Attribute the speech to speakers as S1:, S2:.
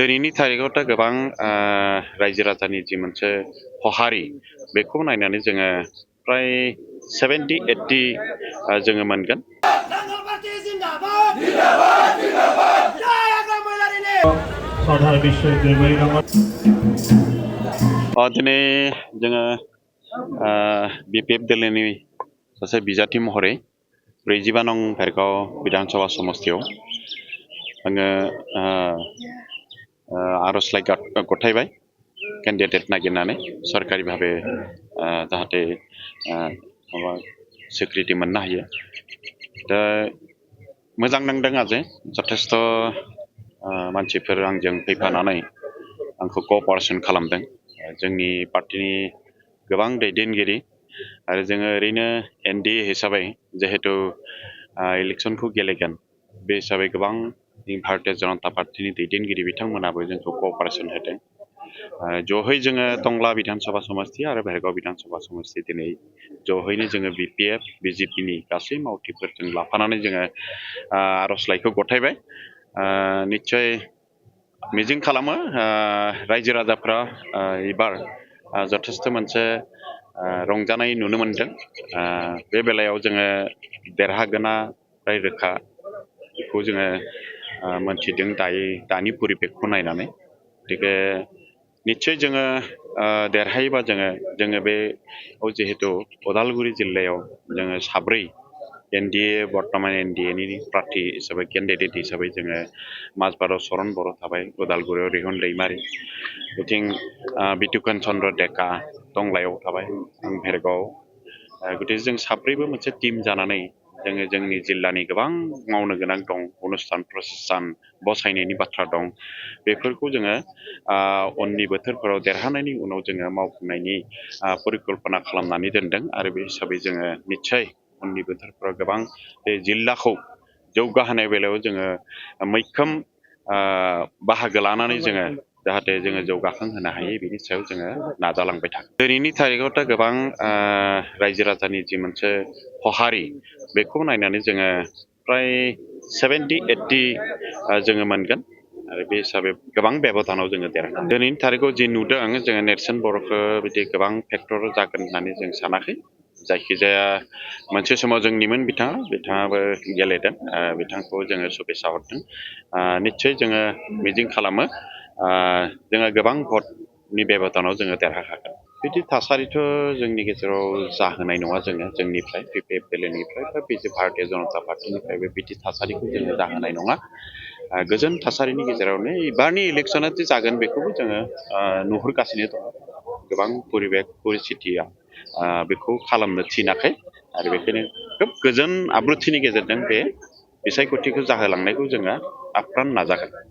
S1: दिनैनि थारिखआवथ' गोबां रायजो राजानि जि मोनसे खहारि बेखौ नायनानै जोङो फ्राय 70-80 जोङो मोनगोन। दिनै जोङो BPF दोलोनि सासे बिजाथि महरै 45 नं भेरगाव बिधानसभा समस्तियाव आङो आर'जलाइ गथायबाय केन्डिडेट नागिरनानै सरकारि भाबे जाहाथे माबा स्वीकृति मोननो हायो। दा मोजां नांदों आजे जथेस्थ' मानसिफोर आंजों फैफानानै आंखौ क'अपारेसन खालामदों। जोंनि पार्टिनि गोबां दैदेनगिरि आरो जोङो ओरैनो NDA हिसाबै जिहेतु इलेक्सनखौ गेलेगोन बे हिसाबै गोबां भारतीय जनता पार्टिनि दैदेनगिरि बिथांमोनाबो जोंखौ क'अपारेसन होदों। ज'है जोङो टंला बिधानसभा समस्ति आरो भेरगाव बिधानसभा समस्ति दिनै ज'हैनो जोङो BPF BJPनि गासै मावथिफोरजों लाफानानै जोङो आर'जलाइखौ गथायबाय। निश्चय मिजिं खालामो रायजो राजाफ्रा एबार जथेस्थ' मोनसे रंजानाय नुनो मोनदों। बे बेलायाव जोङो देरहागोना फ्राय रोखा बेखौ जोङो मोनथिदों दानि परिबेकखौ नायनानै। गतिके निश्चय जोङो देरहायोबा जोङो बे जिहेतु उदालगुरि जिल्लायाव जोङो 7 NDA बर्तमान NDAनि प्रार्थी हिसाबै केन्डिडेट हिसाबै जोङो माजबाराव चरन बर' थाबाय, उदालगुरियाव रिहन दैमारि, बिथिं बितुकन चन्द्र डेका टंलायाव थाबाय, आं भेरगाव। गतिके जों 7बो मोनसे टीम जानानै जोङो जोंनि जिल्लानि गोबां मावनो गोनां दं, अनुस्थान प्रसेसान बसायनायनि बाथ्रा दं। बेफोरखौ जोङो उननि बोथोरफोराव देरहानायनि उनाव जोङो मावफुंनायनि परिकल्पना खालामनानै दोनदों आरो बे हिसाबै जोङो निश्चय उननि बोथोरफोराव गोबां बे जिल्लाखौ जौगाहोनाय बेलायाव जोङो मैखोम बाहागो लानानै जोङो जाहाथे जोङो जौगाखांहोनो हायो बेनि सायाव जोङो नाजालांबाय थागोन। दिनैनि थारिखआवथ' गोबां रायजो राजानि जि मोनसे खहारि बेखौ नायनानै जोङो फ्राय 70-80 जोङो मोनगोन आरो बे हिसाबै गोबां बेब'धानाव जोङो देरहागोन। दिनैनि थारिखआव जि नुदों जोङो नेर्सोन बर'खौ बिदि गोबां फेक्टर जागोन होननानै जों सानाखै। जायखिजाया मोनसे समाव जोंनिमोन बिथाङाबो गेलेदों, बिथांखौ जोङो शुभेच्छा हरदों। निश्चय जोङो मिजिं खालामो जोङो गोबां भटनि बेब'धानाव जोङो देरहाखागोन। बिदि थासारिथ' जोंनि गेजेराव जाहोनाय नङा जोंनिफ्राय BPF दोलोनिफ्राय बा भारतीय जनता पार्टिनिफ्रायबो बिदि थासारिखौ जोङो जाहोनाय नङा। गोजोन थासारिनि गेजेरावनो एबारनि इलेक्सना जे जागोन बेखौबो जोङो नुहुरगासिनो दङ। गोबां परिबेक परिस्थितिया बेखौ खालामनो थिनाखै आरो बेखायनो खोब गोजोन आब्रुथिनि गेजेरजों बे बिसायख'थिखौ जाहोलांनायखौ जोङो आप्रान नाजागोन।